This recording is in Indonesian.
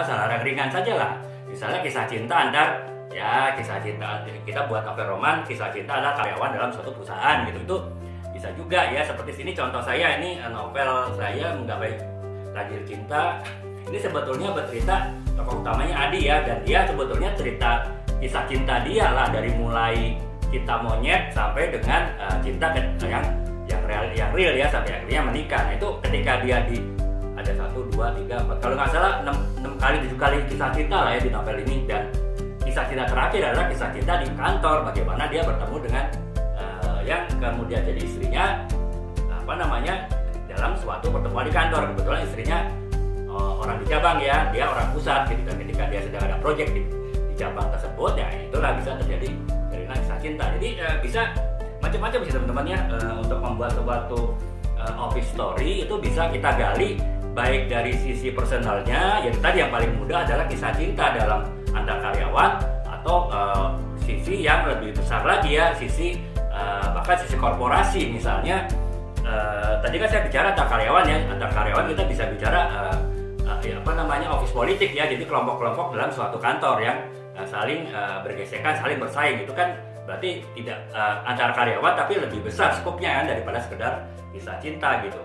masalah ringan saja lah. Misalnya kisah cinta kisah cinta kita buat novel roman, kisah cinta adalah karyawan dalam suatu perusahaan gitu. Itu bisa juga ya. Seperti sini contoh saya, ini novel saya Menggapai Tajir Cinta. Ini sebetulnya bercerita tokoh utamanya Adi ya, dan dia sebetulnya cerita kisah cinta dia lah, dari mulai cinta monyet sampai dengan cinta yang real ya, sampai akhirnya menikah. Nah itu ketika dia ada 1, 2, 3, 4, kalau nggak salah 6 kali 7 kali kisah cinta lah ya di novel ini. Dan kisah cinta terakhir adalah kisah cinta di kantor, bagaimana dia bertemu dengan yang kemudian jadi istrinya dalam suatu pertemuan di kantor. Kebetulan istrinya orang di cabang ya, dia orang pusat gitu. Dan ketika dia sedang ada proyek di cabang tersebut, ya itulah bisa terjadi dari kisah cinta. Jadi bisa macam-macam sih teman-teman ya. Untuk membuat suatu office story itu bisa kita gali baik dari sisi personalnya, yang tadi yang paling mudah adalah kisah cinta dalam antar karyawan, atau sisi yang lebih besar lagi ya, bahkan sisi korporasi. Misalnya tadi kan saya bicara antar karyawan ya, antar karyawan kita bisa bicara office politik ya, jadi kelompok-kelompok dalam suatu kantor yang saling bergesekan, saling bersaing. Itu kan berarti tidak antar karyawan, tapi lebih besar skopnya kan daripada sekedar kisah cinta gitu.